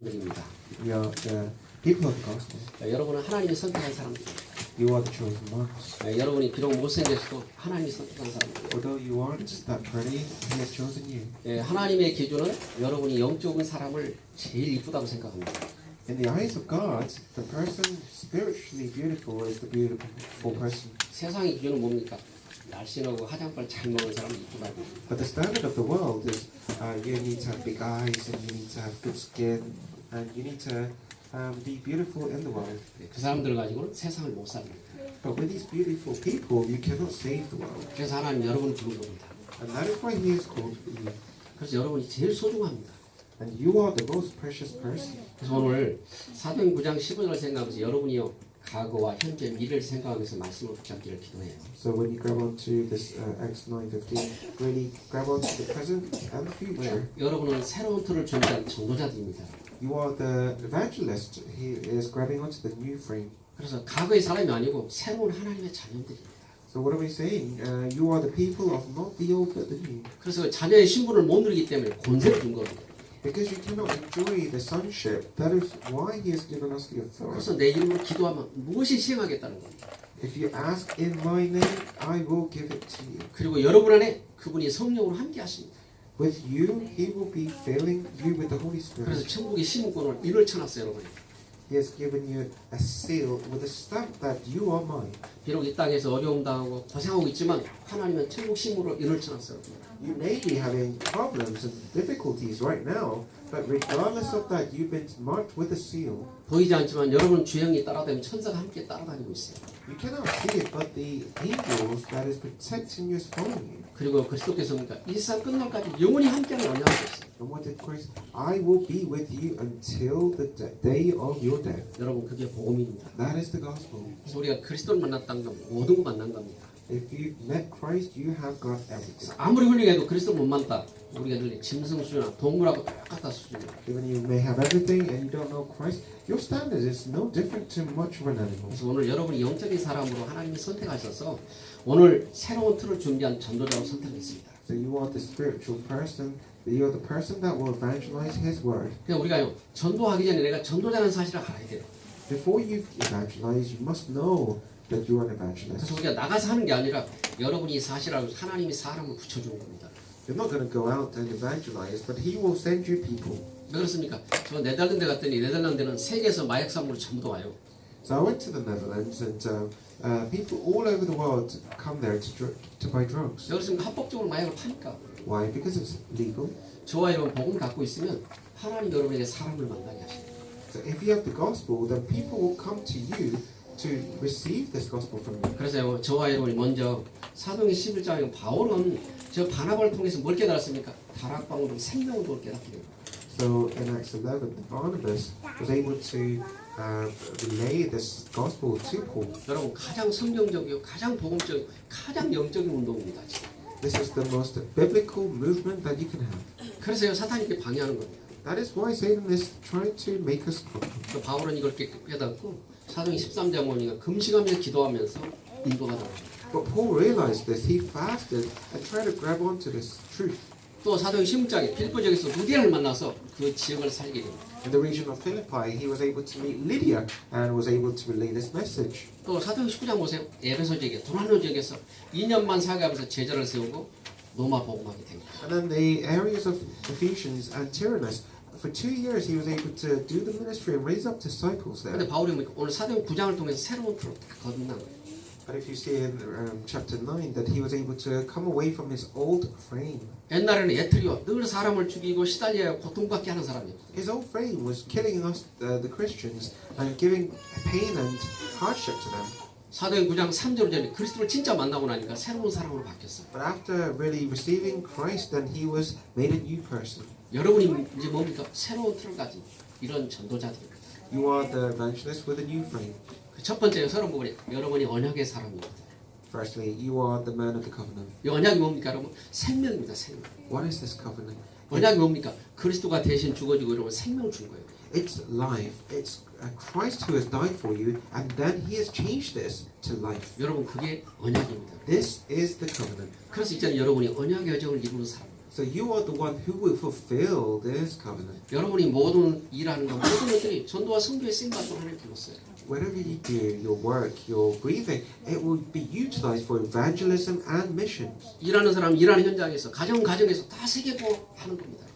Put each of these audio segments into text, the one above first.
입니다. We are the people of the gospel. 여러분은 하나님이 선택한 사람입니다. You are the chosen ones. 여러분이 비록 못생겼어도 하나님이 선택한 사람입니다. Although you aren't that pretty, He has chosen you. 하나님의 기준은 여러분이 영적인 사람을 제일 이쁘다고 생각합니다. In the eyes of God, the person spiritually beautiful is the beautiful person. 세상의 기준은 뭡니까? 날씬하고 화장빨 잘 먹는 사람이 이쁘다고. But the standard of the world is you need to have big eyes and you need to have good skin and you need to be beautiful in the world. 그 사람들 가지고는 세상을 못 삽니다. But with these beautiful people, you cannot save the world. 그래서 하나님 여러분을 부른 겁니다. And that is why He has called you. 그래서 여러분이 제일 소중합니다. And you are the most precious person. 그래서 오늘 사도행 9장 15절을 생각하면서 여러분이요 과거와 현재 미래를 생각하면서 말씀을 붙잡기를 기도해요. So when you grab onto this Acts 9:15, really grab onto the present and the future. 여러분은 새로운 틀을 준비한 전도자들입니다. You are the evangelist. He is grabbing onto the new frame. 그래서 과거의 사람이 아니고 새로운 하나님의 자녀들입니다. So what are we saying? You are the people of not the old but the new. 그래서 자녀의 신분을 못 누리기 때문에 권세를 준 겁니다. Because you cannot enjoy the sonship, that is why He has given us the 그래서 authority. 내 이름으로 기도하면 무엇이 시행하겠다는 겁니다. If you ask in my name, I will give it to you. 그리고 여러분 안에 그분이 성령으로 함께 하십니다. With you, He will be filling you with the Holy 그래서 Spirit. 천국의 시민권을 인을 쳐놨어요, 여러분. He has given you a seal with a stamp that you are mine. 비록 이 땅에서 어려움 당하고 고생하고 있지만 하나님은 천국 시민으로 인을 쳐놨어요. You may be having problems and difficulties right now, but regardless of that, you've been marked with a seal. 보이지 않지만 여러분 주행이 따라다니면 천사가 함께 따라다니고 있어요. You cannot see it, but the angels that is protecting you is following you. 그리고 그리스도께서 뭡니까? 이 세상 끝날까지 영원히 함께하는 언약을 줬어요. And what did Christ? I will be with you until the day of your death. 여러분 그게 복음입니다. That is the gospel. 그래서 우리가 그리스도를 만났다는 건 모든 거 만난 겁니다. If you met Christ, you have got everything. 아무리 훌륭해도 그리스도를 못 만났다. 우리가 늘 짐승 수준이나 동물하고 똑같다 수준이에요. Even you may have everything and you don't know Christ, your standard is no different to much of an animal. 그래서 오늘 여러분이 영적인 사람으로 하나님이 선택하셔서 오늘 새로운 틀을 준비한 전도자로 선택했습니다. So you are the spiritual person. You are the person that will evangelize His word. 그냥 우리가요 전도하기 전에 내가 전도자라는 사실을 알아야 돼요. Before you evangelize, you must know that you are an evangelist. 그래서 우리가 나가서 하는 게 아니라 여러분이 사실하고 하나님이 사람을 붙여주는 겁니다. You're not going to go out and evangelize, but He will send you people. 왜 그렇습니까? 저 네덜란드 갔더니 네덜란드는 세계에서 마약 산물을 전부 다 와요. So I went to the Netherlands, and people all over the world come there to buy drugs. 왜 그렇습니까? 합법적으로 마약을 파니까. Why? Because it's legal. 저와 여러분 복음을 갖고 있으면 하나님 여러분에게 사람을 만나게 하십니다. So if you have the gospel, then people will come to you to receive this gospel from you. 그래서 저와 여러분이 먼저 사도행 11장에 바울은 저 바나바를 통해서 뭘 깨달았습니까? 다락방으로 생명으로 깨닫게 됩니다. So in Acts 11, Barnabas was able to relay this gospel to Paul. 여러분 가장 성경적이고 가장 복음적이고 가장 영적인 운동입니다. 지금. This is the most biblical movement that you can have. 그래서 사탄이 이렇게 방해하는 겁니다. That is why Satan is trying to make us come. 또 바울은 이걸 깨닫고 사도행 13장 보니까 금식하면서 기도하면서 인도가 나옵니다. But Paul realized this. He fasted and tried to grab onto this truth. 또 사도행 16장에 빌보 지역에서 루디아를 만나서 그 지역을 살게 됩니다. In the region of Philippi, he was able to meet Lydia and was able to relay this message. 또 사도행 19장 보세요. 에베소 지역에 도나노 지역에서 2년만 사역하면서 제자를 세우고 로마 복음하게 됩니다. And then the areas of Ephesians and Tyrannus, for 2 years he was able to do the ministry and raise up disciples there. 근데 바울이 오늘 사도행 9장을 통해서 새로운 틀을 다 거듭난 거예요. But if you see in chapter 9 that he was able to come away from his old frame. 옛날에는 에트리오 늘 사람을 죽이고 시달려야 고통받게 하는 사람이었어요. His old frame was killing us, the Christians, and giving pain and hardship to them. 사도행 9장 3절 전에 그리스도를 진짜 만나고 나니까 새로운 사람으로 바뀌었어요. But after really receiving Christ, then he was made a new person. 여러분이 이제 뭡니까? 새로운 틀을 가진 이런 전도자들입니다. You are the evangelist with a new frame. 첫 번째 서론 부분에 여러분이 언약의 사람입니다. Firstly, you are the man of the covenant. 이 언약이 뭡니까? 여러분 생명입니다. 생명. What is this covenant? 언약이 뭡니까? 그리스도가 대신 죽어지고 여러분 생명을 준 거예요. It's life. It's Christ who has died for you, and then He has changed this to life. 여러분 그게 언약입니다. This is the covenant. 그래서 이제는 여러분이 언약의 여정을 이루는 사람. So you are the one who will fulfill this covenant. 여러분이 모든 일하는 것, 모든 것들이 전도와 선교에 쓰임받도록 하나님 불렀어요. Whatever you do, your work, your breathing, it will be utilized for evangelism and missions. 일하는 사람 일하는 현장에서 가정에서 다 세계고 하는 겁니다.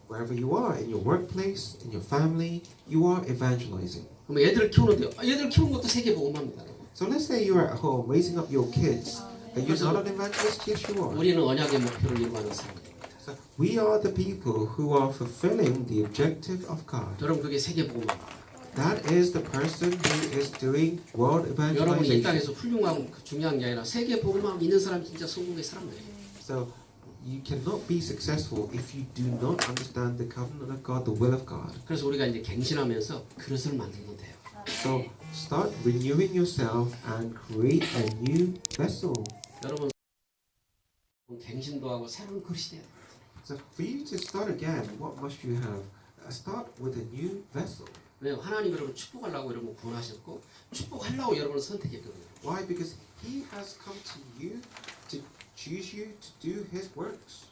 Wherever you are, in your workplace, in your family, you are evangelizing. 그럼 애들을 키우는데요. 애들 키우는 것도 세계복음합니다. So let's say you're at home raising up your kids. Are you not an evangelist? Yes, you are. 우리는 언약의 목표를 이루어가는 사람입니다. So we are the people who are fulfilling the objective of God. 여러분 그게 세계복음입니다. That is the person who is doing world 여러분이 이 evangelization. 땅에서 훌륭하고 중요한 게 아니라 세계복음만 믿는 사람이 진짜 성공의 사람이에요. So you cannot be successful if you do not understand the covenant of God, the will of God. 그래서 우리가 이제 갱신하면서 그릇을 만들면 돼요. So start renewing yourself and create a new vessel. 여러분 갱신도 하고 새로운 그릇이 돼요. So for you to start again, what must you have? Start with a new vessel. 왜냐면 하나님 여러분 축복하려고 여러분 구원하셨고 축복하려고 여러분을 선택했거든요. Why? Because He has come to you to choose you to do His works.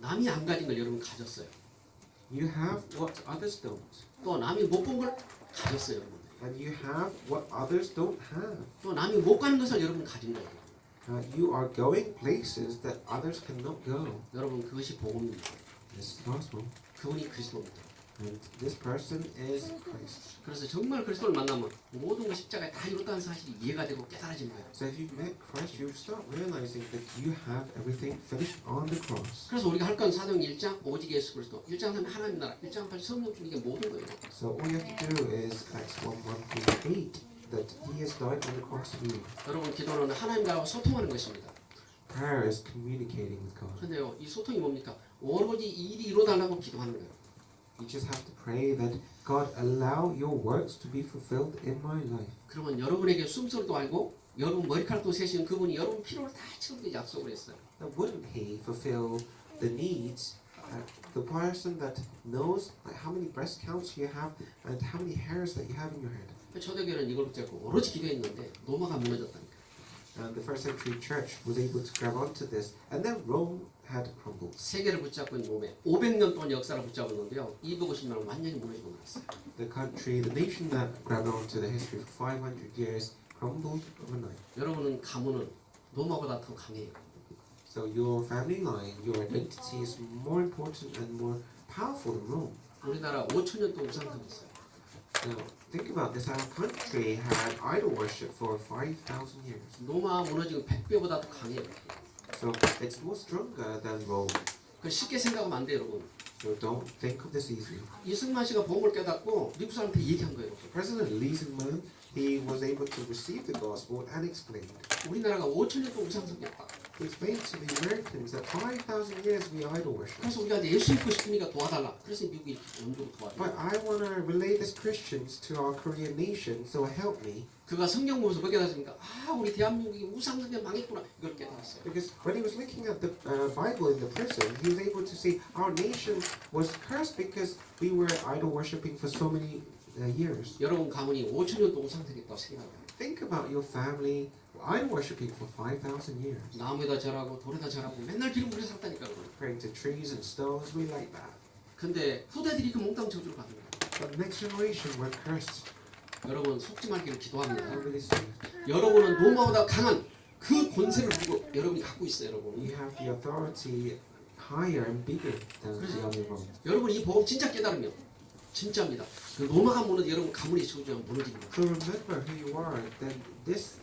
남이 안 가진 걸 여러분 가졌어요. You have what others don't, 또 남이 못 본 걸 가졌어요, 여러분. and you have what others don't have. 또 남이 못 가는 것을 여러분 가진 거예요. You are going places that others cannot go. 여러분 그것이 복음입니다. This is gospel, 그분이 그리스도입니다. and this person is Christ. 그래서 정말 그리스도를 만나면 모든 것 십자가에 다 이뤘다는 사실이 이해가 되고 깨달아진 거예요. So if you met Christ, you start realizing that you have everything finished on the cross. 그래서 우리가 할 건 사도행 1장 오직 예수 그리스도 1장 3 하나님 나라 1장 8 성령 주는 게 모든 거예요. So all you have to do is Acts 1:1-8 that He has died on the cross for you. 여러분 기도는 하나님과 소통하는 것입니다. Prayer is communicating with God. 그런데요 이 소통이 뭡니까? 오로지 이 일이 이루어달라고 기도하는 거예요. You just have to pray that God allow your works to be fulfilled in my life. 그러면 여러분에게 숨소리도 알고 여러분 머리카락도 세시는 그분이 여러분 필요를 다 채우게 약속을 했어요. Now, wouldn't He fulfill the needs? The person that knows like how many breast counts you have and how many hairs that you have in your head. 초대교회는 이걸 붙잡고 오로지 기도했는데 로마가 무너졌다니까. And the first century church was able to grab onto this, and then Rome had crumbled. 세계를 붙잡고 있는 몸에 500년 동안 역사를 붙잡았는데요. 250년은 완전히 무너지고 말았어요. The country, the nation that grabbed onto the history for 500 years crumbled overnight. 여러분은 가문은 로마보다 더 강해요. So your family line, your identity is more important and more powerful than Rome. 우리나라 5천년 동안 우상숭배 했어요. Now, think about this. Our country had idol worship for 5,000 years. 로마 무너지고 100배보다 더 강해요. So it's more stronger than Rome. 그 쉽게 생각하면 안 돼요, 여러분. So don't think of this easily. 이승만 씨가 복음을 깨닫고 미국 사람한테 얘기한 거예요. President Lee Sung-man, he was able to receive the gospel and explain. 우리나라가 5천년 동안 우상숭배했다. He explained to the Americans that 5,000 years we idol worship. 그래서 우리가 이제 예수 믿고 싶으니까 도와달라. 그래서 미국이 이렇게 원조로 But 도와줘요. I want to relay this Christians to our Korean nation, so help me. 그가 성경 보면서 뭐 깨달았습니까? 아, 우리 대한민국이 우상숭배 망했구나. 이걸 깨달았어요. Because when he was looking at the Bible in the prison, he was able to see our nation was cursed because we were idol worshipping for so many years. 여러분 가문이 5천년 동안 우상숭배했다고 생각해요. Think about your family idol worshipping for 5,000 years. 나무에다 절하고 돌에다 절하고 맨날 기름 부려 살다니까. Praying to trees and stones, we like that. 근데 후대들이 그 몽땅 저주를 받는 거예요. But the next generation were cursed. 여러분 속지 말기를 기도합니다. I really see. 여러분은 로마보다 강한 그 권세를 두고 여러분이 갖고 있어요, 여러분. You have the authority higher and bigger than the other Rome. 여러분 이 복음 진짜 깨달으면 진짜입니다. 그 로마가 무너지 여러분 가문이 저주하면 무너집니다. So remember who you are. Then this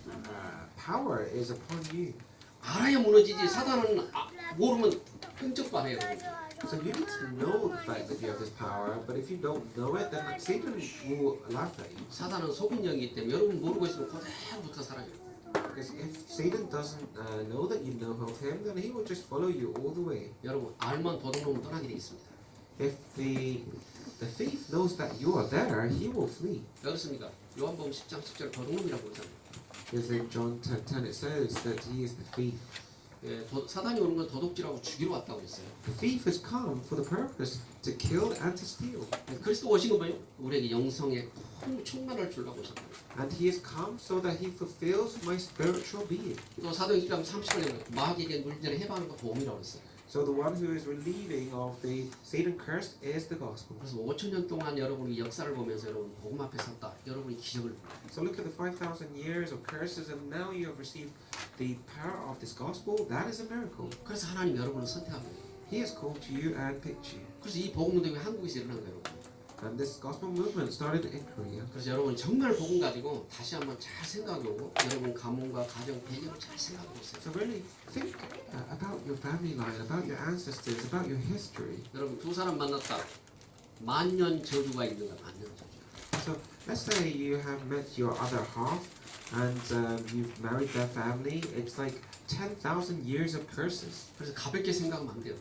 power is upon you. 알아야 무너지지. 사단은 모르면 끈적도 안 해요. So you need to know the fact that you have this power, but if you don't know it, then Satan will laugh at you. 사단은 속은 영이기 때문에 여러분 모르고 있으면 그대로 붙어 살아요. Because if Satan doesn't know that you know of him, then he will just follow you all the way. 여러분 알면 도둑놈은 떠나게 되어 있습니다. If the thief knows that you are there, he will flee. 그렇습니까? 요한복음 10장 10절 도둑놈이라고 그러잖아요. Because in John 10:10 it says that he is the thief. 예, 사단이 오는 건 도둑질하고 죽이러 왔다고 했어요. The thief has come for the purpose to kill and to steal. 그리스도 오신 건 뭐예요? 우리에게 영성에 충만을 주려고 오셨다. And he has come so that he fulfills my spiritual being. 또 사도행 1장 30절에 마귀에게 물전에 해방하는 거 복음이라고 했어요. So the one who is relieving of the Satan curse is the gospel. 그래서 5,000년 동안 여러분이 역사를 보면서 여러분 복음 앞에 섰다. 여러분이 기적을 So look at the 5,000 years of curses, and now you have received the power of this gospel. That is a miracle. 그래서 하나님 여러분을 선택합니다. He has called you and picked you. 그래서 이 복음 운동이 한국에서 일어난 거예요. 여러분. And this gospel movement started in Korea. 그래서 여러분이 정말 복음 가지고 다시 한번 잘 생각해 오고 여러분 가문과 가정 배경을 잘 생각해 보세요. So really think about your family line, about your ancestors, about your history. 여러분 두 사람 만났다. 만년 저주가 있는 거야. 만년 저주. So let's say you have met your other half and you've married their family. It's like 10,000 years of curses. 그래서 가볍게 생각하면 안 돼요.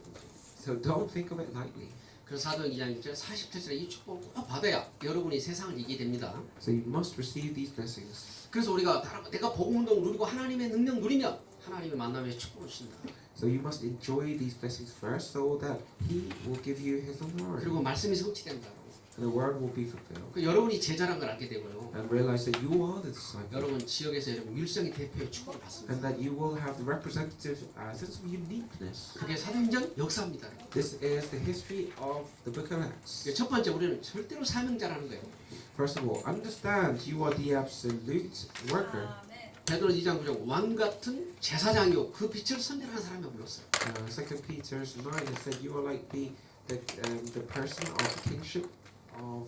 So don't think of it lightly. 그래서 사도행 2장 1절 47절에 이 축복을 꼭 받아야 여러분이 세상을 이기게 됩니다. So you must receive these blessings. 그래서 우리가 내가 복음 운동을 누리고 하나님의 능력 누리면 하나님의 만남에 축복을 주신다. So you must enjoy these blessings first so that He will give you His authority. 그리고 말씀이 성취된다. And the word will be fulfilled. 그 여러분이 제자란 걸 알게 되고요. And realize that you are the disciple. 여러분 지역에서 여러분 율성의 대표의 축복을 받습니다. And that you will have the representative sense of uniqueness. 그게 사도행전 역사입니다. This is the history of the book of Acts. 첫 번째 우리는 절대로 사명자라는 거예요. First of all, understand you are the absolute worker. 베드로 2장 9절 왕 같은 제사장이요 그 빛을 선전하는 사람이 불렀어요. 2 Peter 9 has said you are like the person of the kingship of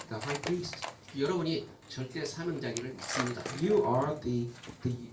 the high priest. 여러분이 절대 사명자기를 믿습니다. You are the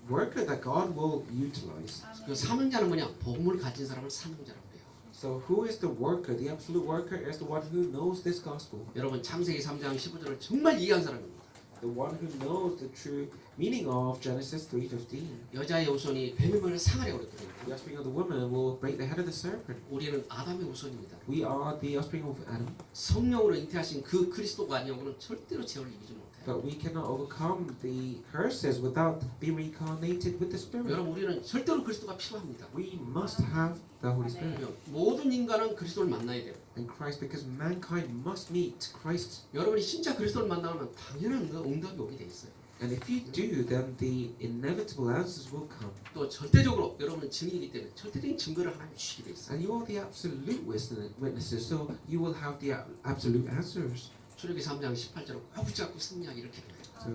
worker that God will utilize. 그 사명자는 뭐냐? 복음을 가진 사람을 사명자라고 해요. So who is the worker? The absolute worker is the one who knows this gospel. 여러분 창세기 3장 15절을 정말 이해한 사람입니다. The one who knows the true meaning of Genesis 3:15. 여자의 후손이 뱀의 머리를 상하려고 The 그랬거든요. offspring of the woman will break the head of the serpent. 우리는 아담의 후손입니다. We are the offspring of Adam, 성령으로 잉태하신 그 그리스도가 아니오고는 절대로 죄를 이기지 못해요. but we cannot overcome the curses without being reincarnated with the Spirit. 여러분 우리는 절대로 그리스도가 필요합니다. We must have the Holy Spirit 모든 인간은 그리스도를 만나야 돼요. and Christ because mankind must meet Christ. 여러분이 진짜 그리스도를 만나면 당연한 응답이 오게 돼 있어요. And if you do, then the inevitable answers will come. 또 절대적으로 여러분은 증인이기 때문에 절대적인 증거를 하나님 주시게 돼 있어요. And you are the absolute witnesses, so you will have the absolute answers. 출애굽기 3장 18절을 꼭 붙잡고 승리하기 이렇게 돼요. So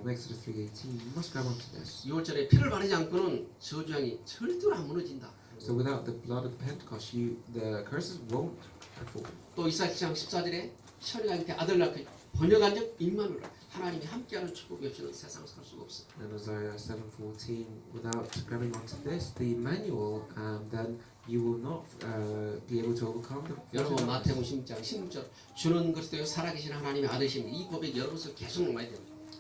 Exodus 3:18, you must grab onto this. 6월절에 피를 바르지 않고는 저주장이 절대로 안 무너진다. So without the blood of Pentecost, the curses won't fall. 또 이사야장 14절에 혈관한테 아들 낳고 번역한 적 임마누엘 하나님이 함께하는 축복이 없이는 세상 살 수가 없어. And Isaiah 7:14, without grabbing onto this, the manual, then you will not be able to overcome the. 여러분 마태복음 16장 16절 주는 그리스도의 살아계신 하나님의 아들이신 이 고백 여러분께서 계속 나와야 돼요.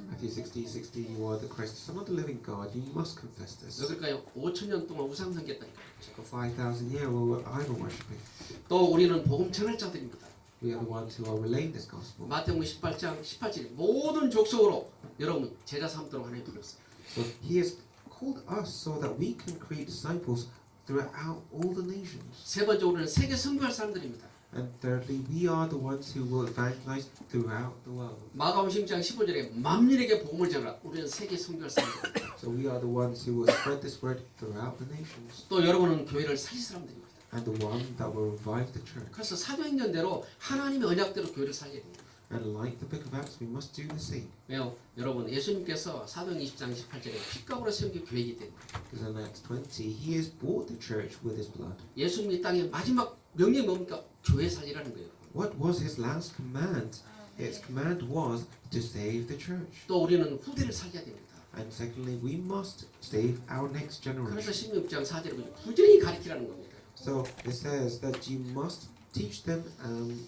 Matthew 60:60, you are the Christ, Son of the living God. You must confess this. 왜 그럴까요? 5,000년 동안 우상 섬겼다니까. For 5,000 years, we were idol worshipping. 또 우리는 복음 전할 자들입니다. We are the ones who are relaying this gospel. 마태복음 18장 18절 모든 족속으로 여러분 제자 삼도록 하나님 불렀어요. So He has called us so that we can create disciples throughout all the nations. 세 번째 우리는 세계 선교할 사람들입니다. And thirdly, we are the ones who will evangelize throughout the world. 마가복음 10장 15절에 만민에게 복음을 전하라. 우리는 세계 선교할 사람들입니다. So we are the ones who will spread this word throughout the nations. 또 여러분은 교회를 살릴 사람들입니다. And the one that will revive the church. 그래서 사도행전대로 하나님의 언약대로 교회를 살려야 됩니다. And like the book of Acts, we must do the same. 왜요? 여러분 예수님께서 사도행 20장 28절에 핏값으로 세운 게 교회이기 때문에 Because in Acts 20, He has bought the church with His blood. 예수님이 땅에 마지막 명령이 뭡니까? 교회 살리라는 거예요. What was His last command? His command was to save the church. 또 우리는 후대를 살려야 됩니다. And secondly, we must save our next 그래서 generation. 16장 4절에 보면 부지런히 가르치라는 겁니다. So it says that you must teach them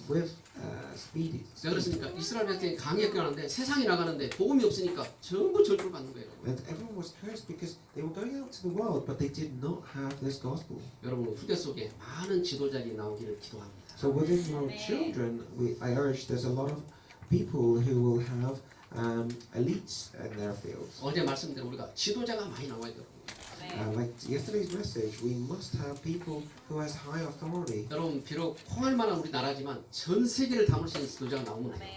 with speed. 왜 그렇습니까? 이스라엘 백성이 강에 끌어가는데 세상에 나가는데 복음이 없으니까 전부 절주를 받는 거예요. And everyone was cursed because they were going out to the world, but they did not have this gospel. 여러분 후대 속에 많은 지도자들이 나오기를 기도합니다. So within your children, I urge there's a lot of people who will have elites in their fields. 어제 말씀대로 우리가 지도자가 많이 나와야 돼요. Like yesterday's message, we must have people who has high authority. 여러분 비록 홍할 만한 우리나라지만 전 세계를 담을 수 있는 지도자가 나오면 돼요.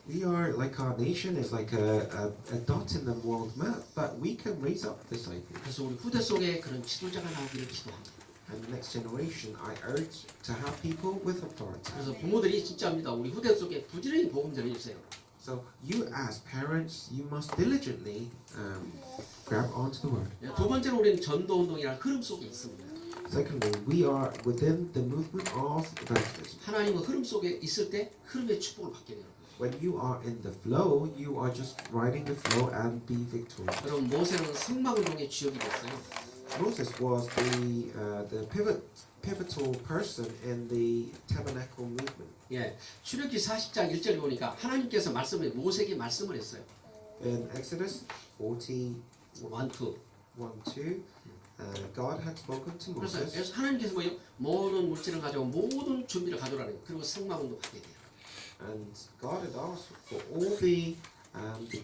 We are like our nation is like a dot in the world map, but we can raise up disciples. 그래서 우리 후대 속에 그런 지도자가 나오기를 기도합니다. and the next generation, I urge to have people with authority. 그래서 부모들이 진짜입니다. 우리 후대 속에 부지런히 복음 전해주세요. So you as parents, you must diligently grab onto the word. 두 번째로 우리는 전도 운동이라는 흐름 속에 있습니다. Secondly, we are within the movement of evangelism. 하나님의 흐름 속에 있을 때 흐름의 축복을 받게 돼요. When you are in the flow, you are just riding the flow and be victorious. 여러분 모세는 성막운동의 주역이 됐어요. Moses was the pivotal person in the tabernacle movement. 예, 출애굽기 40장 1절에 보니까 하나님께서 말씀을 모세에게 말씀을 했어요. In Exodus 40, 1, 2. God had spoken to 그래서 Moses. 하나님께서 뭐예요? 모든 물질을 가져오고 모든 준비를 가져오라는 그리고 성막운동 하게 돼요. And God had asked for all the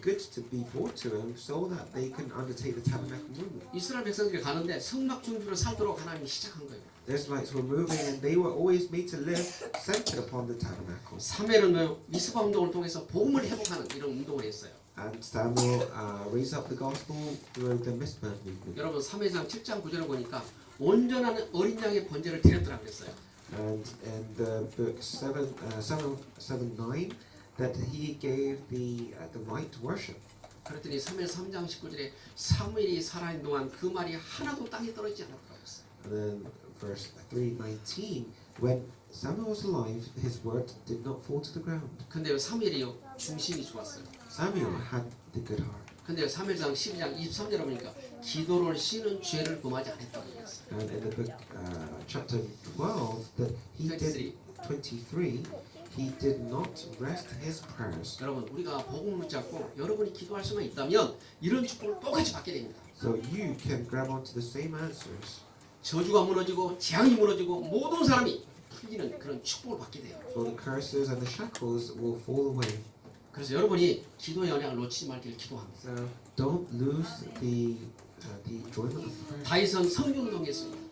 goods to be brought to him so that they can undertake the tabernacle movement. 이스라엘 백성들이 가는데 성막 준비로 살도록 하나님이 시작한 거예요. The Israelites were moving and they were always made to live centered upon the tabernacle. 사무엘은 미스바 운동을 통해서 복음을 회복하는 이런 운동을 했어요. And Samuel raised up the gospel through the Mizpah movement. 여러분 사무엘상 7장 9절을 보니까 온전한 어린 양의 번제를 드렸더라 그랬어요. And in the book 7:9 that he gave the right to worship. 그랬더니 사무엘 3장 19절에 사무엘이 살아있는 동안 그 말이 하나도 땅에 떨어지지 않았다고 했어요. And then verse 3:19, when Samuel was alive, his word did not fall to the ground. 근데 사무엘이요 중심이 좋았어요. Samuel had the good heart. 근데 사무엘상 12장 23절에 보니까 기도를 쉬는 죄를 범하지 않았다고 했어요. And in the book chapter 12, that he did 23, he did not rest his prayers. 여러분 우리가 복음을 붙잡고 여러분이 기도할 수만 있다면 이런 축복을 똑같이 받게 됩니다. So you can grab onto the same answers. 저주가 무너지고 재앙이 무너지고 모든 사람이 풀리는 그런 축복을 받게 돼요. So the curses and the shackles will fall away. 그래서 여러분이 기도의 언약을 놓치지 말기를 기도합니다. So don't lose the enjoyment of prayer. 다윗은 성경운동했습니다.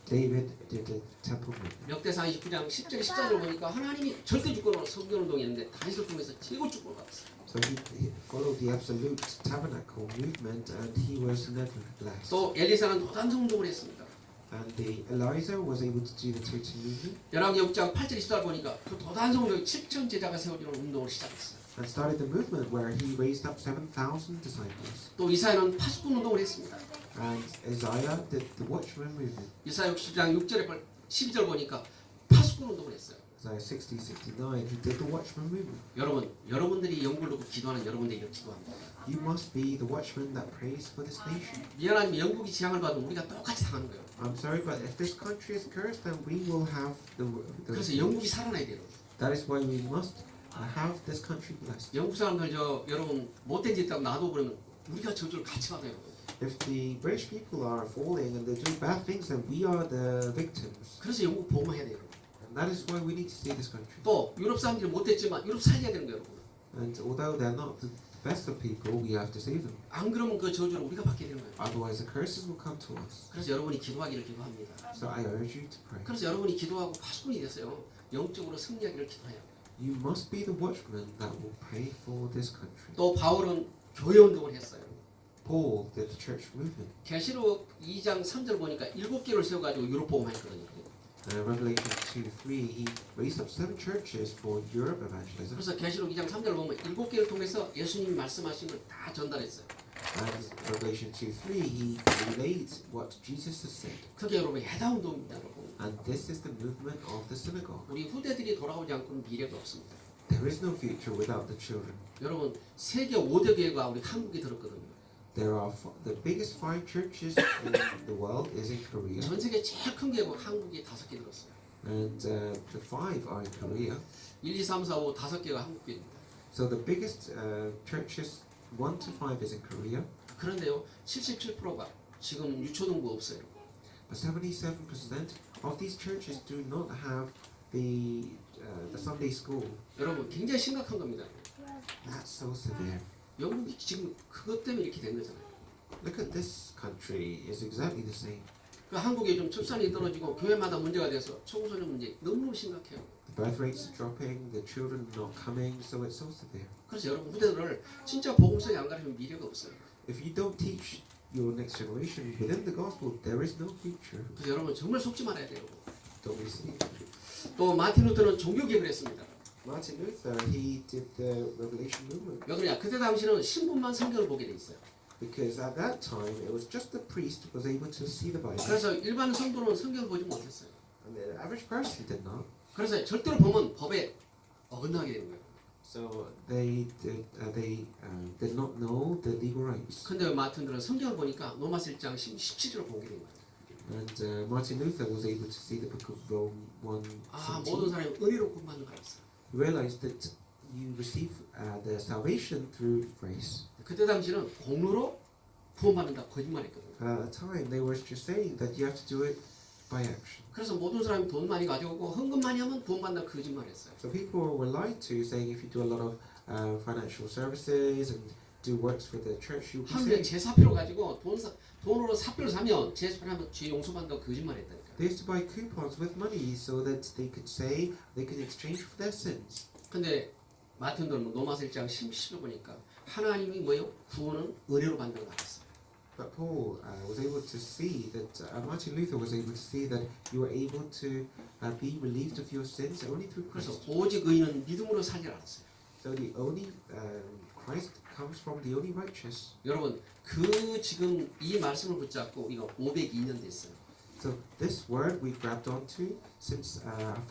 David did the temple movement. 역대상 29장 10절 14절을 보니까 하나님이 절대 주권으로 성경운동했는데 다윗을 통해서 최고 축복을 받았어요. So he followed the absolute tabernacle movement and he was never blessed. 또 엘리사는 도단성운동을 했습니다. And the Eliza was able to do the teaching movement 열왕기 6장 8절 24절 보니까 그 도단성운동 7천 제자가 세워지는 운동을 시작했어요. and started the movement where he raised up 7,000 disciples. 또 이사야는 파수꾼 운동을 했습니다. And Isaiah did the watchman movement. 이사야 60장 6절에 12절 보니까 파수꾼 운동을 했어요. Isaiah 60, 69, he did the watchman movement. 여러분들이 영국을 놓고 기도하는 여러분들이 기도합니다. You must be the watchman that prays for this nation. 미안하지만 영국이 재앙을 받으면 우리가 똑같이 당하는 거예요. I'm sorry, but if this country is cursed, then we will have 그래서 영국이 살아나야 돼요. That is why we must have this country blessed. 영국 사람들 여러분 못된 짓 하고 놔둬 버리면 우리가 저주를 같이 받아요. If the British people are falling and they're doing bad things, then we are the victims. 그래서 영국 보호해야 돼요. And that is why we need to save this country. 또 유럽 사람들이 못됐지만 유럽 살려야 되는 거예요, 여러분. And although they're not the best of people, we have to save them. 안 그러면 그 저주를 우리가 받게 되는 거예요. Otherwise, the curses will come to us. 그래서 여러분이 기도하기를 기도합니다. So I urge you to pray. 그래서 여러분이 기도하고 파수꾼이 됐어요. 영적으로 승리하기를 기도해요. You must be the watchman that will pray for this country. 또 바울은 교회 운동을 했어요. Paul did the church movement. 계시록 2장 3절 보니까 7개를 세워가지고 유럽 복음했거든요. Revelation 2:3, he raised up 7 churches for Europe evangelism. 그래서 계시록 2장 3절 보면 7개를 통해서 예수님이 말씀하신 걸 다 전달했어요. And Revelation 2:3, he relayed what Jesus has said. 그게 여러분 해당 운동입니다, 여러분. And this is the movement of the synagogue. 우리 후대들이 돌아오지 않고는 미래가 없습니다. There is no future without the children. 여러분 세계 5대 교회가 우리 한국에 들었거든요. There are the biggest 5 churches in the world is in Korea. 전 세계 제일 큰 교회가 한국에 5개 들었어요. And the 5 are in Korea. 1, 2, 3, 4, 5 5개가 한국 교회입니다. So the biggest churches 1 to 5 is in Korea. 그런데요, 77%가 지금 유초등부 없어요. But 77% of these churches do not have the Sunday school. 여러분 굉장히 심각한 겁니다. That's so severe. 영국이 지금 그것 때문에 이렇게 된 거잖아요. Look at this country is exactly the same. 그 한국이 좀 출산이 떨어지고 교회마다 문제가 돼서 청소년 문제 너무너무 심각해요. The birth rates are dropping, the children are not coming, so it's so severe. 그래서 여러분 후대들을 진짜 복음서에 안 가르치면 미래가 없어요. If you don't teach your next generation within the gospel, there is no future. 그래서 여러분 정말 속지 말아야 돼요. Don't be deceived. 또 마틴 루터는 종교개혁을 했습니다. Martin Luther, he did the Revelation movement 왜 그러냐? 그때 당시는 신분만 성경을 보게 돼 있어요. because at that time it was just the priest who was able to see the Bible, 그래서 일반 성도는 성경을 보지 못했어요. and the average person did not. 그래서 절대로 보면 법에 어긋나게 되는 거예요. So they did not know the legal rights. 근데 마틴 루터는 성경을 보니까 로마서 1장 17절을 보게 된 거예요. And Martin Luther was able to see the book of Rome 1:17. 아, 모든 사람이 은혜로 구원받는 걸 알았어요. He realized that you receive the salvation through grace. 그때 당시는 공로로 구원받는다 거짓말했거든요. At the time, they were just saying that you have to do it by action. 그래서 모든 사람이 돈 많이 가져오고 헌금 많이 하면 구원받는다 거짓말했어요. So people were lied to, saying if you do a lot of financial services and do works for the church, you'll be 하루에 saved. 제 사표를 가지고 돈으로 사표를 사면 제 사표하면 죄 용서받는다고 거짓말했다니까. They used to buy coupons with money so that they could say they could exchange for their sins. 근데 마틴 루터는 로마서 1장 10을 보니까 하나님이 뭐요? 구원은 은혜로 받는 걸 알았어요. But Paul was able to see that Martin Luther was able to see that you were able to be relieved of your sins only through 그래서 Christ. 오직 의인은 믿음으로 살기를 알았어요. So the only Christ comes from the only righteous. 여러분 그 지금 이 말씀을 붙잡고 이거 502년 됐어요. So this word we grabbed onto since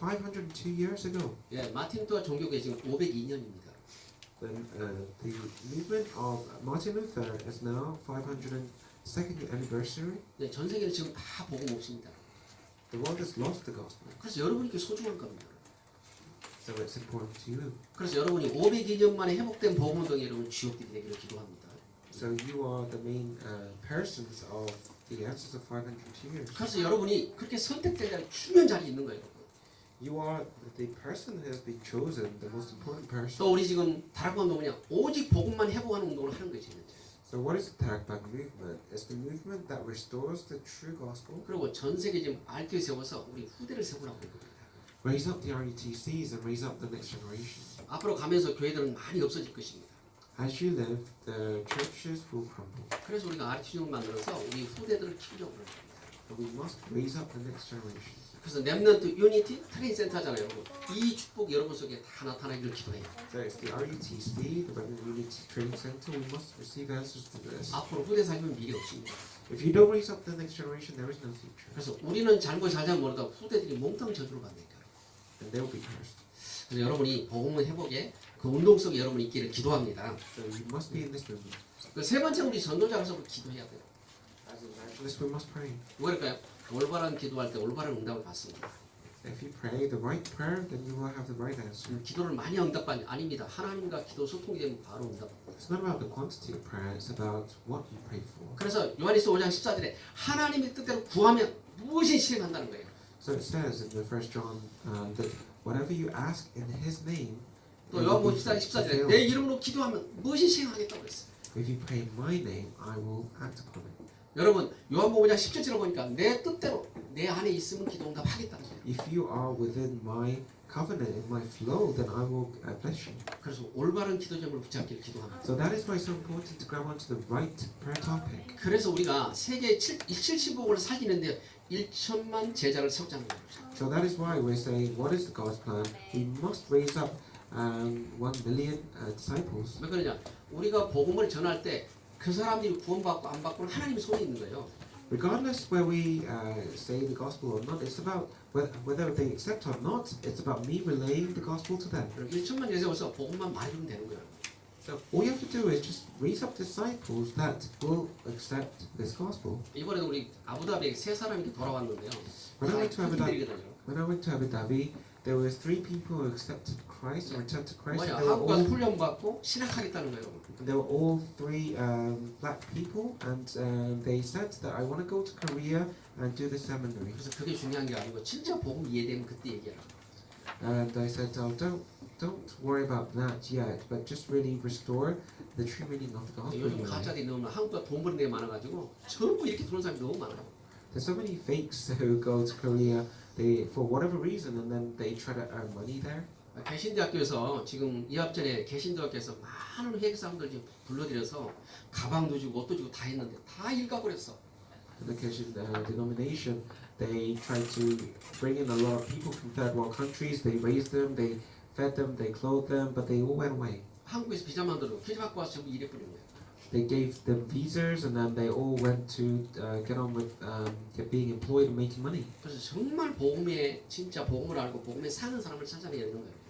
502 years ago. 예, 마틴 루터 종교계 지금 502년입니다. Then the movement of Martin Luther is now 502nd anniversary. 예, 전 세계는 지금 다 복음 없습니다. The world has lost the gospel, 그래서 여러분이 소중한 겁니다. so it's important to you. 그래서 여러분이 502년 만에 회복된 복음 운동에 여러분 주역들이 되기를 기도합니다. So you are the main persons of the answers of 502 years. 그래서 여러분이 그렇게 선택된 중요한 자리에 있는 거예요. You are the person who has been chosen, the most important person. 또 우리 지금 다락방 운동은 오직 복음만 회복하는 운동을 하는 거죠. 현재. So what is the Tarakban movement? It's the movement that restores the true gospel. 그리고 전 세계 지금 RT에 세워서 우리 후대를 세우라고 합니다. Raise up the RUTCs and raise up the next generation. 앞으로 가면서 교회들은 많이 없어질 것입니다. As you live, the churches will crumble. 그래서 우리가 RT를 만들어서 우리 후대들을 키우려고 합니다. But we must raise up the next generation. 그래서 렘넌트 유니티 트레인 센터잖아요, 여러분. 이 축복 여러분 속에 다 나타나기를 기도해요. So it's the RUTC, the Remnant Unity Training Center. We must receive answers to this. 앞으로 후대 살면 미래 없습니다. If you don't raise up the next generation, there is no future. 그래서 우리는 잘못 살자 모르다 후대들이 몽땅 저주로 간다니까. And they will be cursed. 그래서 여러분이 복음의 회복에 그 운동 속에 여러분이 있기를 기도합니다. So you must be in this movement. 그 세 번째 우리 전도자로서 기도해야 돼요. As evangelists, we must pray. 뭐랄까요? 올바른 기도할 때 올바른 응답을 받습니다. If you pray the right prayer, then you will have the right answer. 기도를 많이 응답받는 아닙니다. 하나님과 기도 소통이 되면 바로 응답합니다. It's not about the quantity of prayer, it's about what you pray for. 그래서 요한일서 5장 14절에 하나님의 뜻대로 구하면 무엇이 실행한다는 거예요. So it says in the First John that whatever you ask in His name, 또 it will 요한복음 be 14장 14절에 fulfilled. 내 이름으로 기도하면 무엇이 실행하겠다고 했어요. If you pray in My name, I will act upon it. 여러분 요한복음 5장 17절을 보니까 내 뜻대로 내 안에 있으면 기도 응답하겠다는 거예요. If you are within My covenant, in My flow, then I will bless you. 그래서 올바른 기도 제목을 붙잡기를 기도합니다. So that is why it's so important to grab onto the right prayer topic. 그래서 우리가 세계 70억을 살리는데 1천만 제자를 세우자는 거예요. So that is why we're saying, what is the God's plan? We must raise up 1 million disciples. 왜 그러냐? 우리가 복음을 전할 때 그 사람들이 구원받고 안 받고는 하나님의 손에 있는 거예요. Regardless where we say the gospel or not, it's about whether they accept or not. It's about me relaying the gospel to them. 1천만 제자로서 복음만 말하면 되는 거예요. So all you have to do is just raise up disciples that will accept this gospel. 이번에도 우리 아부다비에 세 사람이 이렇게 돌아왔는데요. When I went to Abu Dhabi, 흑인들이거든요. there were 3 people who accepted Christ and returned to Christ. 뭐냐? And 한국 가서 훈련 받고 신학하겠다는 거예요. they were all 3 black people, and they said that I want to go to Korea and do the seminary. 그래서 그게 중요한 게 아니고 진짜 복음 이해되면 그때 얘기해라. And I said, oh, don't worry about that yet, but just really restore the true meaning of the gospel. in 요즘 your life. 가짜들이 너무 한국보다 돈 버는 데 많아가지고 전부 이렇게 도는 사람이 너무 많아요. There's so many fakes who go to Korea, they for whatever reason, and then they try to earn money there. 개신대학교에서 지금 이합 전에 개신대학교에서 많은 회계 사람들 지금 불러들여서 가방도 주고 옷도 주고 다 했는데 다 일가버렸어. The Christian denomination, they tried to bring in a lot of people from third world countries. They raised them, they fed them, they clothed them, but they all went away. 한국에서 비자 만들고 비자 받고 와서 전부 일해버린 거예요. They gave them visas, and then they all went to get on with being employed and making money. 그래서 정말 복음에 진짜 복음을 알고 복음에 사는 사람을 찾아내야 되는 거예요.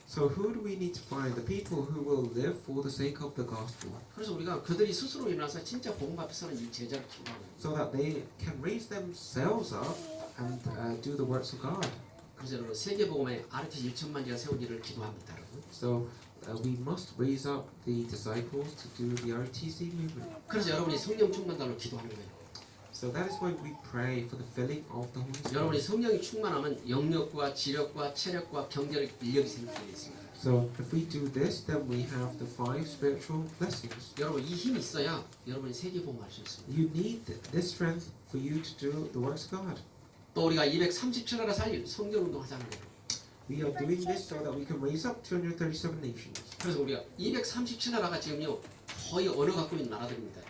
So who do we need to find? The people who will live for the sake of the gospel, 그래서 우리가 그들이 스스로 일어나서 진짜 복음 앞에 서는 이 제자를 키우는 거예요. so that they can raise themselves up and do the works of God. 그래서 여러분 세계 복음에 아르티스 1천만지가 세운 일을 기도합니다, 여러분. So we must raise up the disciples to do the RTC movement. 그래서 여러분이 성령 충만달로 기도하는 거예요. So that is why we pray for the filling of the Holy 여러분이 Spirit. 성령이 충만하면 영력과 지력과 체력과 경제력, 인력이 생기게 있습니다. So if we do this, then we have the 5 spiritual blessings. 여러분 이 힘이 있어야 여러분이 세계 복음할 수 있습니다. You need this strength for you to do the works of God. 또 우리가 237나라 살릴 성전 운동 하자는 거예요. We are doing this so that we can raise up 237 nations. 그래서 우리가 237나라가 지금요 거의 언어 갖고 있는 나라들입니다.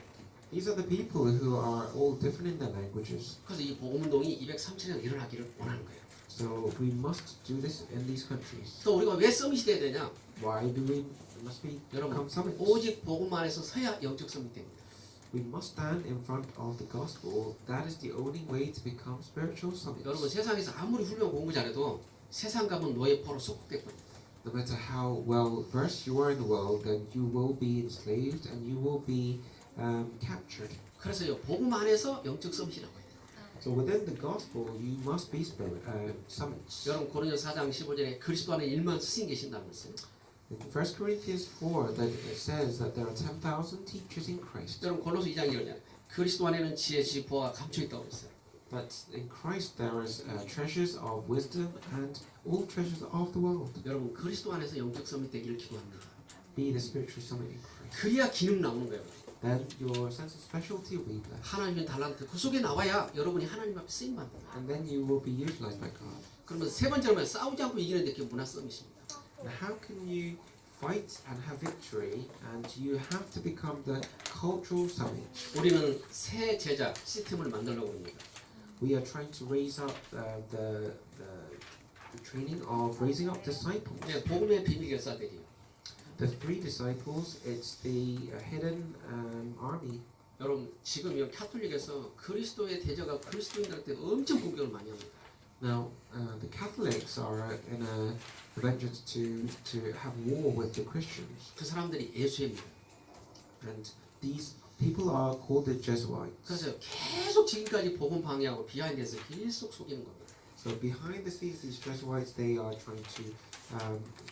These are the people who are all different in their languages. 그래서 이 복음 운동이 237년에 일어나기를 원하는 거예요. So we must do this in these countries. 또 우리가 왜 서밋이 돼야 되냐? Why do we must we 여러분 become summits? 오직 복음 안에서 서야 영적 서밋 됩니다. We must stand in front of the gospel. That is the only way to become spiritual 여러분 summits. 세상에서 아무리 훌륭한 공부 잘해도 세상 가면 노예 포로 속국될 거예요. No matter how well versed you are in the world, then you will be enslaved and you will be captured. 그래서요 복음 안에서 영적 서밋이라고 해요. So within the gospel, you must be summits. 여러분 고린도서 4장 15절에 그리스도 안에 1만 스승 계신다고 했어요. In 1 Corinthians 4, that it says that there are 10,000 teachers in Christ. 여러분 골로새 2장 1절에 그리스도 안에는 지혜, 지포가 감춰 있다고 했어요. But in Christ there is treasures of wisdom and all treasures of the world. 여러분 그리스도 안에서 영적 서밋 되기를 기도합니다. Be the spiritual summit in Christ. 그래야 기능 나오는 거예요. Then your sense of specialty will be blessed. 하나님의 달란트 그 속에 나와야 여러분이 하나님 앞에 쓰임 받는 거예요. And then you will be utilized by God. 그러면 세 번째로 싸우지 않고 이기는데 그게 문화 서밋입니다. Now how can you fight and have victory and you have to become the cultural summit? 우리는 새 제자 시스템을 만들려고 합니다. We are trying to raise up the training of raising up disciples. 네, 복음의 비밀 결사들이요. The 3 disciples, it's the hidden army. 여러분 지금 이 카톨릭에서 그리스도의 대적과 그리스도인들한테 엄청 공격을 많이 합니다. Now, the Catholics are in a vengeance to have war with the Christians, 그 사람들이 예수입니다. and these people are called the Jesuits. 그래서 계속 지금까지 복음 방해하고 비하인드에서 계속 속이는 겁니다. So behind the scenes, these Jesuits, they are trying to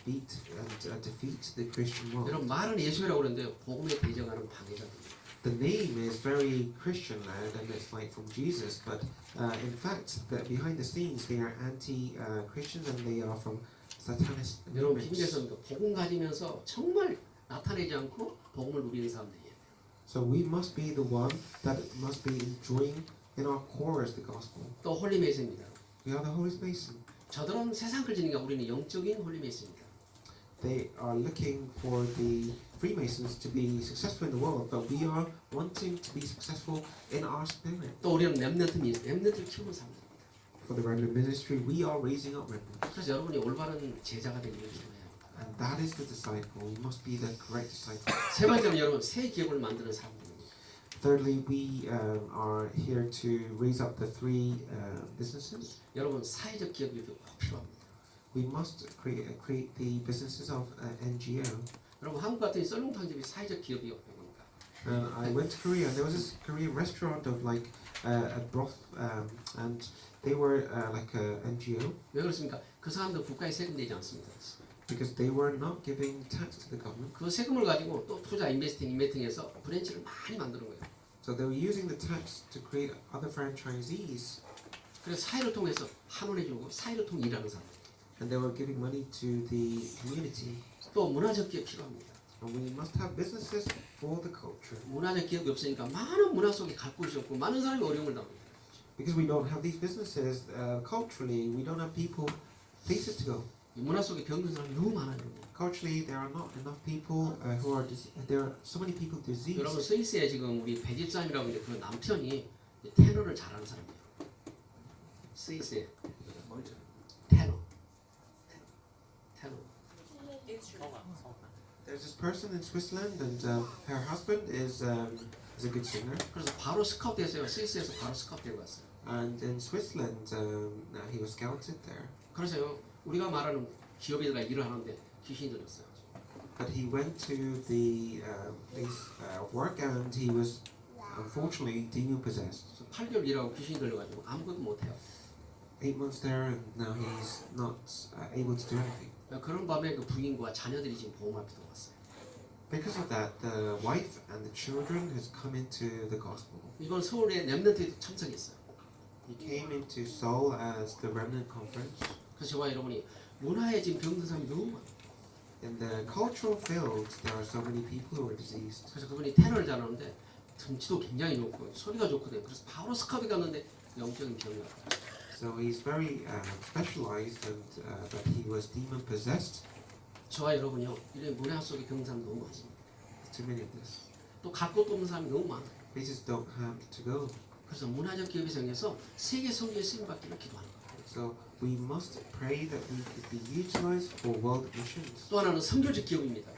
beat and defeat the Christian world. 여러분 말은 예수라고 그러는데 복음에 대적하는 방해자입니다. The name is very Christian-led, and it's like from Jesus, but in fact, behind the scenes, they are anti-Christians and they are from Satanist 여러분 movements. 비밀에서 복음 가지면서 정말 나타내지 않고 복음을 누리는 사람들이에요. So we must be the one that must be enjoying in our core as the gospel. 또 홀리메이스입니다. We are the Holy Mason. 저들은 세상을 지니까 우리는 영적인 홀리메이스입니다. They are looking for the Freemasons to be successful in the world, but we are wanting to be successful in our spirit. 또 우리는 렘넌트를 키우는 사람들입니다. For the remnant ministry, we are raising up remnants. 그래서 여러분이 올바른 제자가 되기를 기도해요. And that is the disciple. We must be the correct disciple. 세 번째는 여러분 새 기업을 만드는 사람들입니다. Thirdly, we are here to raise up the 3 businesses. 여러분 사회적 기업이 꼭 필요합니다. We must create the businesses of NGO. 여러분 한국 같은 이 썰렁탕집이 사회적 기업이 없습니다. I went to Korea, and there was this Korean restaurant of like a broth, and they were like a NGO 왜 그렇습니까? 그 사람들 국가에 세금 내지 않습니다. because they were not giving tax to the government. 그 세금을 가지고 또 투자 인베스팅해서 브랜치를 많이 만드는 거예요. So they were using the tax to create other franchisees, 그래서 사회를 통해서 환원해주고 사회를 통해 일하는 사람. and they were giving money to the community. 또 문화적 기업 필요합니다. And we must have businesses for the culture. 문화적 기업이 없으니까 많은 문화 속에 갈 곳이 없고 많은 사람이 어려움을 당합니다. Because we don't have these businesses culturally, we don't have people places to go. 이 문화 속에 병든 사람이 너무 많아요. Culturally, there are not enough people who are there are so many people diseased. 여러분 스위스에 지금 우리 배집사님이라고 있는데 그 남편이 테너를 잘하는 사람이에요. 스위스에 테너. There's this person in Switzerland, and her husband is a good singer. 그래서 바로 스카우트했어요. 스위스에서 바로 스카우트해 왔어요. And in Switzerland, he was scouted there. 그래서요 우리가 말하는 기업에다가 일을 하는데 귀신이 들렸어요. But he went to the work, and he was unfortunately demon possessed. 8개월 일하고 귀신이 들려가지고 아무것도 못해요. 8 months there, and now he's not able to do anything. 그런 밤에 그 부인과 자녀들이 지금 보험 앞에 들어왔어요. Because of that, the wife and the children has come into the gospel. 이번 서울의 렘넌트에 참석했어요. He came into Seoul as the remnant conference. 그래서 저와 여러분이 문화에 지금 병든 사람이 너무 많아요. In the cultural field, there are so many people who are diseased. 그래서 그분이 테너를 잘하는데 등치도 굉장히 좋고 소리가 좋거든요. 그래서 바로 스카우트 갔는데 영적인 병이 왔어요. So he's very specialized, and but he was demon possessed. 저와 여러분요 이런 문화 속에 병든 사람 너무 많습니다. Too many of this. 또 갈 곳도 없는 사람이 너무 많아요. Places don't have to go. 그래서 문화적 기업이 생겨서 세계 선교에 쓰임 받기를 기도하는 거예요. So we must pray that we could be utilized for world missions. 또 하나는 선교적 기업입니다.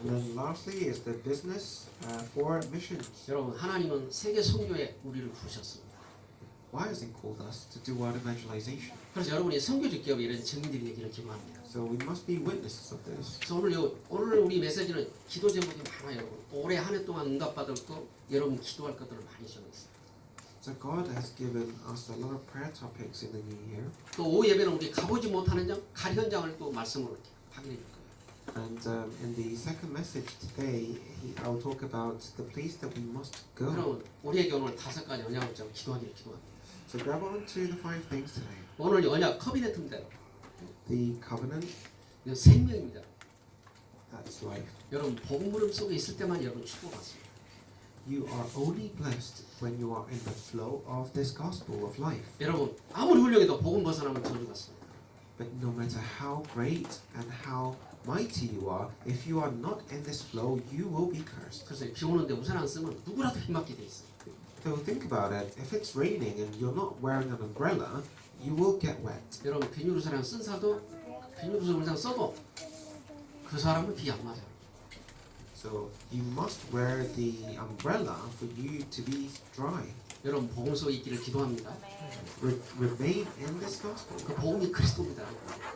And then lastly is the business for missions. 여러분 하나님은 세계 선교에 우리를 부르셨습니다. Why has He called us to do world evangelization? 그래서 여러분이 선교적 기업에 이런 증인들이 되기를 기도합니다. So we must be witnesses of this. 그래서 오늘 우리 메시지는 기도 제목이 많아요. 여러분. 올해 한 해 동안 응답받을 거 여러분 기도할 것들을 많이 정했어요. So God has given us a lot of prayer topics in the new year. 또 오후 예배는 우리 가보지 못하는 갈 현장을 또 말씀으로 이렇게 확인해 줄 거예요. And in the second message today, I'll talk about the place that we must go. 그럼 우리에게 오늘 5가지 언약을 잡고 기도하기를 기도합니다. So grab on to the 5 things today. 오늘 언약 커비넌트입니다. The covenant, 이건 생명입니다. that's life. 여러분 복음 물음 속에 있을 때만 여러분 축복받습니다. You are only blessed when you are in the flow of this gospel of life. 여러분 아무리 훌륭해도 복음 벗어나면 저주받습니다. But no matter how great and how mighty you are, if you are not in this flow, you will be cursed. 그래서 비 오는데 우산 안 쓰면 누구라도 빗맞게 돼 있어요. So think about it. If it's raining and you're not wearing an umbrella, you will get wet. 여러분 비닐 우산을 쓴 사도 비닐 우산 써도 그 사람은 비 안 맞아요. So you must wear the umbrella for you to be dry. 여러분 복음 속에 있기를 기도합니다. Remain in this gospel. 그 복음이 그리스도입니다.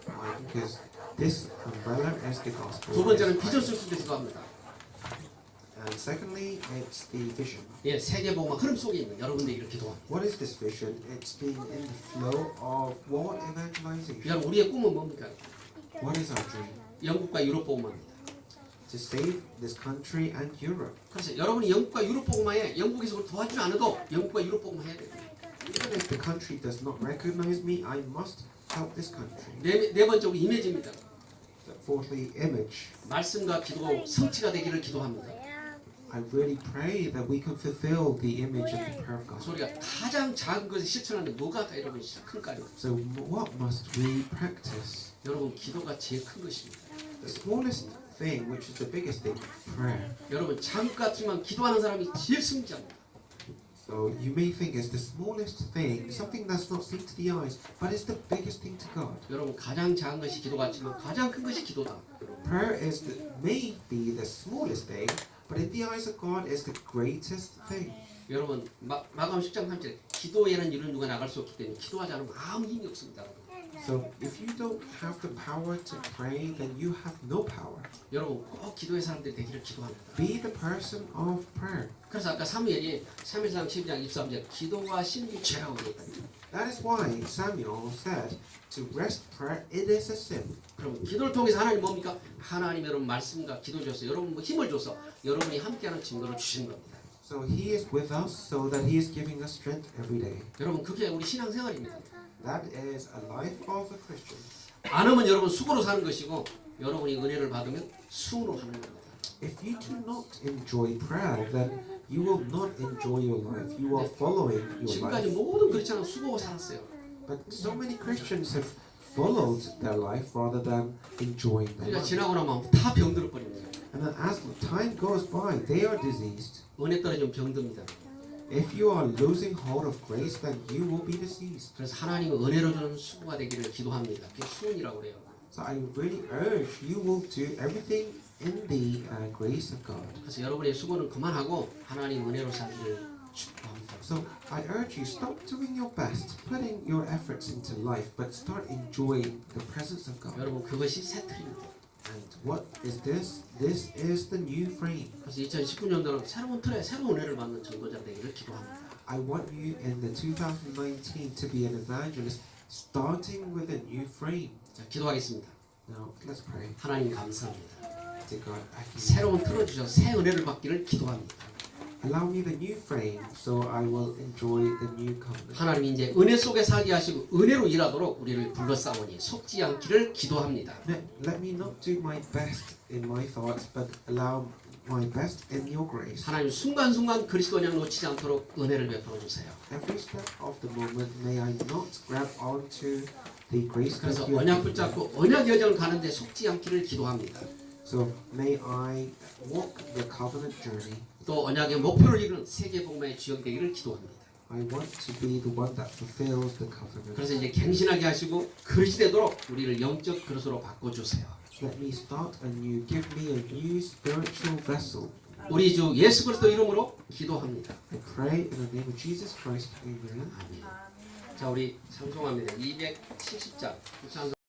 Why? Because this umbrella is the gospel. 두 번째는 비전 속에 기도합니다. And secondly, it's the vision. 예, 세계 복음화 흐름 속에 있는 여러분들에게 기도합니다. What is this vision? It's being in the flow of world evangelization. 여러분 우리의 꿈은 뭡니까? What is our dream? 영국과 유럽 복음화입니다. To save this country and Europe. 그래서 여러분이 영국과 유럽 복음화에 영국에서 그걸 도와주지 않아도 영국과 유럽 복음화 해야 돼요. Even if the country does not recognize me, I must help this country. 네 번째 우리 이미지입니다. Fourthly, image. 말씀과 기도 성취가 되기를 기도합니다. I really pray that we can fulfill the image of the prayer of God. 그래서 우리가 가장 작은 것을 실천하는데 뭐가 여러분 큰 까요? So what must we practice? 여러분 기도가 제일 큰 것입니다. The smallest thing, which is the biggest thing, prayer. 여러분 잠 같지만 기도하는 사람이 제일 승리합니다. So you may think it's the smallest thing, something that's not seen to the eyes, but it's the biggest thing to God. 여러분 가장 작은 것이 기도 같지만 가장 큰 것이 기도다. Prayer may be the smallest thing, but in the eyes of God is the greatest thing. 여러분 마감 10장 3절 기도에는 이런 누가 나갈 수 없기 때문에 기도하지 않으면 아무 힘이 없습니다. So if you don't have the power to pray, then you have no power. 여러분 꼭 기도의 사람들이 되기를 기도합니다. Be the person of prayer. 그래서 아까 사무엘이 3일상 12장 23절 기도와 신이 죄라고 되어 있답니다. That is why Samuel said to rest prayer, it is a sin. 그럼 기도를 통해서 하나님 뭡니까? 하나님 여러분 말씀과 기도 줘서 여러분 힘을 줘서 여러분이 함께하는 증거를 주시는 겁니다. So he is with us so that he is giving us strength every day. 여러분 그게 우리 신앙생활입니다. That is a life of a Christian. 안 하면 여러분 수고로 사는 것이고 여러분이 은혜를 받으면 수으로 하는 겁니다. If you do not enjoy prayer, then you will not enjoy your life. You are following your 지금까지 life. 모든 크리스천은 수고하고 살았어요. But so many Christians have followed their life rather than enjoying their 우리가 life. 지나고 나면 다 병들어 버립니다. And then as time goes by, they are diseased. 은혜 떨어지면 병듭니다. If you are losing hold of grace, then you will be diseased. 그래서 하나님은 은혜로 주는 수고가 되기를 기도합니다. 그게 수은이라고 그래요. So I really urge you will do everything in the grace of God. 그래서 여러분의 수고는 그만하고 하나님 은혜로 살기를 축복합니다. So I urge you, stop doing your best, putting your efforts into life, but start enjoying the presence of God. 여러분 그것이 새 틀입니다. And what is this? This is the new frame. 그래서 2019년도는 새로운 틀에 새로운 은혜를 받는 전도자 되기를 기도합니다. I want you in the 2019 to be an evangelist, starting with a new frame. 자, 기도하겠습니다. Now let's pray. 하나님 감사합니다. To God, I can 새로운 틀을 주셔서 새 은혜를 받기를 기도합니다. allow me the new frame, so I will enjoy the new covenant. 하나님이 이제 은혜 속에 살게 하시고 은혜로 일하도록 우리를 불러싸오니 속지 않기를 기도합니다. Let me not do my best in my thoughts, but allow my best in your grace. 하나님 순간순간 그리스도냐 놓치지 않도록 은혜를 베풀어 주세요. Every step of the moment, may I not grab onto the grace that 그래서 you have 언약 given me. 붙잡고 언약 여정을 가는데 속지 않기를 기도합니다. So may I walk the covenant journey. 또 언약의 목표를 이루는 세계복음의 주역 되기를 기도합니다. I want to be the one that fulfills the covenant. 그래서 이제 갱신하게 하시고 그릇이 되도록 우리를 영적 그릇으로 바꿔주세요. Let me start anew. Give me a new spiritual vessel. 우리 주 예수 그리스도 이름으로 기도합니다. I pray in the name of Jesus Christ. Amen. 아멘. 자, 우리 찬송합니다. 270장 찬송.